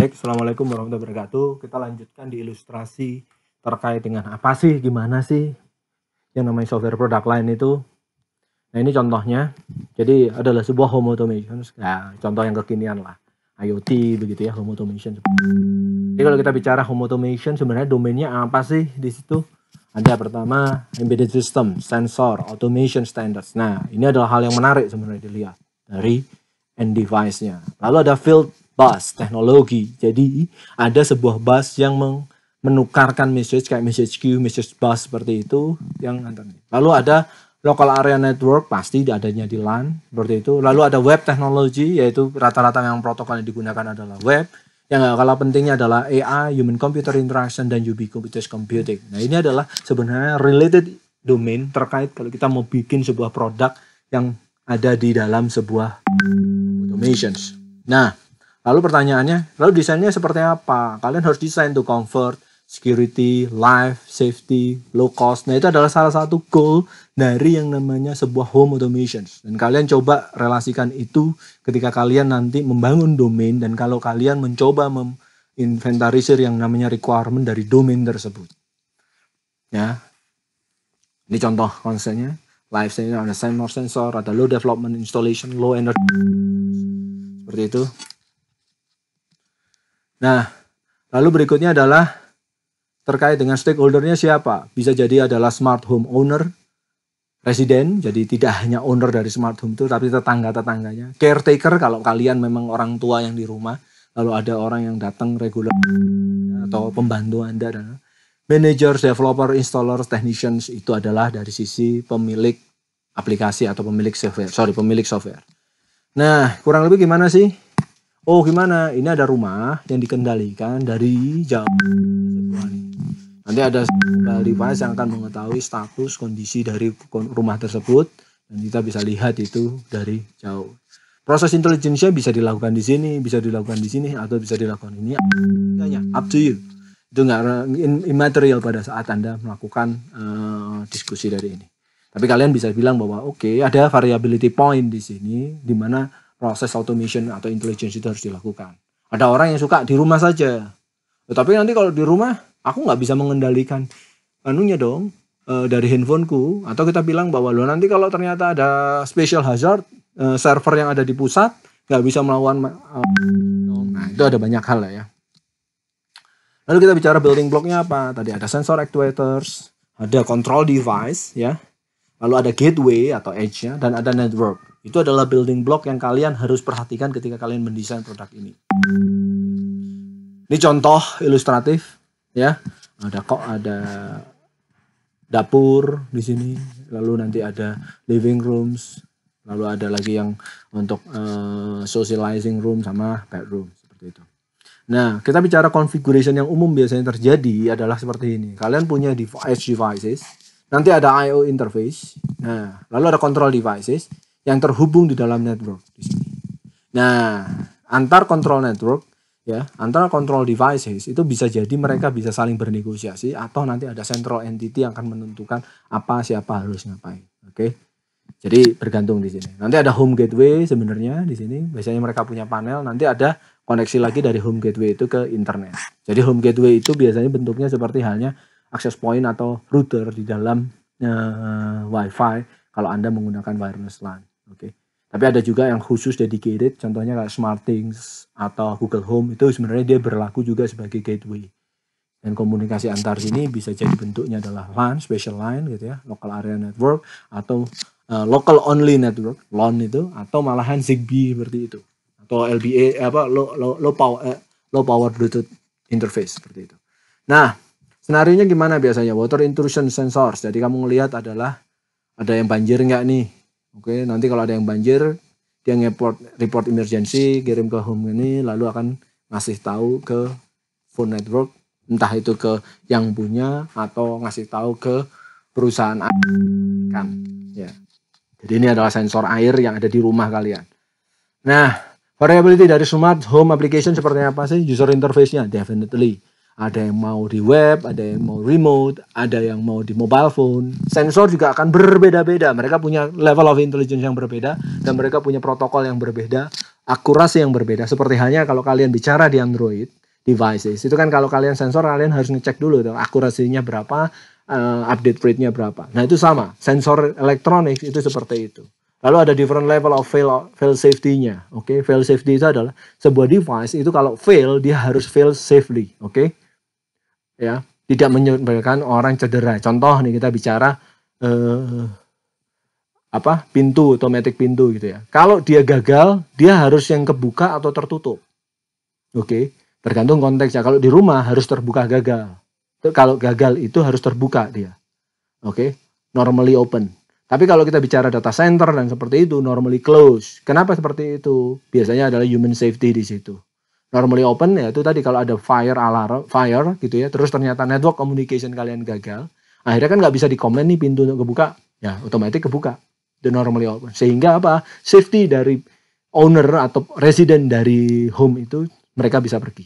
Baik, Assalamualaikum warahmatullahi wabarakatuh. Kita lanjutkan di ilustrasi terkait dengan apa sih, gimana sih yang namanya software product line itu. Nah ini contohnya, jadi adalah sebuah home automation, ya, contoh yang kekinian lah, IoT begitu ya, home automation. Jadi kalau kita bicara home automation, sebenarnya domainnya apa sih di situ? Ada pertama embedded system, sensor, automation standards. Nah ini adalah hal yang menarik sebenarnya dilihat dari end device-nya. Lalu ada field bus teknologi. Jadi ada sebuah bus yang menukarkan message kayak message queue, message bus seperti itu yang antar. Lalu ada local area network, pasti adanya di LAN seperti itu. Lalu ada web teknologi, yaitu rata-rata yang protokol yang digunakan adalah web. Yang gak kalah pentingnya adalah AI, human computer interaction, dan ubiquitous computing. Nah ini adalah sebenarnya related domain terkait kalau kita mau bikin sebuah produk yang ada di dalam sebuah automations. Nah, lalu pertanyaannya, lalu desainnya seperti apa? Kalian harus desain to comfort, security, life, safety, low cost. Nah, itu adalah salah satu goal dari yang namanya sebuah home automations. Dan kalian coba relasikan itu ketika kalian nanti membangun domain dan kalau kalian mencoba menginventarisir yang namanya requirement dari domain tersebut. Ya. Ini contoh konsepnya. Life sensor, ada sensor, ada low development installation, low energy. Seperti itu. Nah, lalu berikutnya adalah terkait dengan stakeholdernya siapa? Bisa jadi adalah smart home owner, resident, jadi tidak hanya owner dari smart home itu, tapi tetangga-tetangganya. Caretaker, kalau kalian memang orang tua yang di rumah, lalu ada orang yang datang regular atau pembantu Anda. Dan managers, developer, installers, technicians, itu adalah dari sisi pemilik aplikasi atau pemilik software. Nah, kurang lebih gimana sih? Oh gimana, ini ada rumah yang dikendalikan dari jauh. Nanti ada device yang akan mengetahui status kondisi dari rumah tersebut dan kita bisa lihat itu dari jauh. Proses intelijensinya bisa dilakukan di sini, bisa dilakukan di sini, atau bisa dilakukan ini. Up to you. Itu nggak immaterial pada saat Anda melakukan diskusi dari ini. Tapi kalian bisa bilang bahwa oke, ada variability point di sini, di mana proses automation atau intelligence itu harus dilakukan. Ada orang yang suka di rumah saja. Tetapi nanti kalau di rumah, aku nggak bisa mengendalikan anunya dong dari handphoneku. Atau kita bilang bahwa lo nanti kalau ternyata ada special hazard, server yang ada di pusat, nggak bisa melawan. Nah, itu ada banyak hal ya. Lalu kita bicara building blocknya apa? Tadi ada sensor actuators, ada control device, ya. Lalu ada gateway atau edge-nya, dan ada network. Itu adalah building block yang kalian harus perhatikan ketika kalian mendesain produk ini. Ini contoh ilustratif, ya. Ada dapur di sini, lalu nanti ada living rooms, lalu ada lagi yang untuk socializing room sama bedroom seperti itu. Nah, kita bicara configuration yang umum biasanya terjadi adalah seperti ini. Kalian punya edge devices, nanti ada I/O interface. Nah, lalu ada control devices yang terhubung di dalam network di sini. Nah, antar control network ya, antara control devices itu bisa jadi mereka bisa saling bernegosiasi atau nanti ada central entity yang akan menentukan siapa harus ngapain. Oke. Jadi bergantung di sini. Nanti ada home gateway sebenarnya di sini. Biasanya mereka punya panel, nanti ada koneksi lagi dari home gateway itu ke internet. Jadi home gateway itu biasanya bentuknya seperti halnya access point atau router di dalam Wi-Fi kalau Anda menggunakan wireless LAN. Oke. Tapi ada juga yang khusus dedicated, contohnya kayak SmartThings atau Google Home, itu sebenarnya dia berlaku juga sebagai gateway. Dan komunikasi antar sini bisa jadi bentuknya adalah LAN, special line gitu ya, local area network atau local only network, LON itu, atau malahan Zigbee seperti itu. Atau LBA low power Bluetooth interface seperti itu. Nah, senarionya gimana biasanya? Water intrusion sensors. Jadi kamu ngelihat adalah ada yang banjir nggak nih? Oke, nanti kalau ada yang banjir, dia report emergency, kirim ke home ini, lalu akan ngasih tahu ke phone network, entah itu ke yang punya atau ngasih tahu ke perusahaan kan. Ya. Jadi ini adalah sensor air yang ada di rumah kalian. Nah, variability dari smart home application seperti apa sih? User interface-nya definitely. Ada yang mau di web, ada yang mau remote, ada yang mau di mobile phone. Sensor juga akan berbeda-beda. Mereka punya level of intelligence yang berbeda dan mereka punya protokol yang berbeda. akurasi yang berbeda. Seperti halnya kalau kalian bicara di Android devices, itu kan kalau kalian sensor, kalian harus ngecek dulu tuh, akurasinya berapa, update rate-nya berapa. Nah itu sama, sensor elektronik itu seperti itu. Lalu ada different level of fail safety-nya. Oke, fail safety itu adalah sebuah device itu kalau fail dia harus fail safely. Oke, ya, tidak menyebabkan orang cedera. Contoh nih kita bicara pintu, automatic pintu gitu ya. Kalau dia gagal, dia harus yang kebuka atau tertutup. Oke, tergantung konteksnya. Kalau di rumah harus terbuka gagal. Kalau gagal itu harus terbuka dia. Oke, normally open. Tapi kalau kita bicara data center dan seperti itu, normally close. Kenapa seperti itu? Biasanya adalah human safety di situ. Normally open ya itu tadi kalau ada fire gitu ya, terus ternyata network communication kalian gagal, akhirnya kan nggak bisa dikomen nih pintu untuk kebuka, ya otomatis kebuka. Itu normally open. Sehingga apa? Safety dari owner atau resident dari home itu mereka bisa pergi.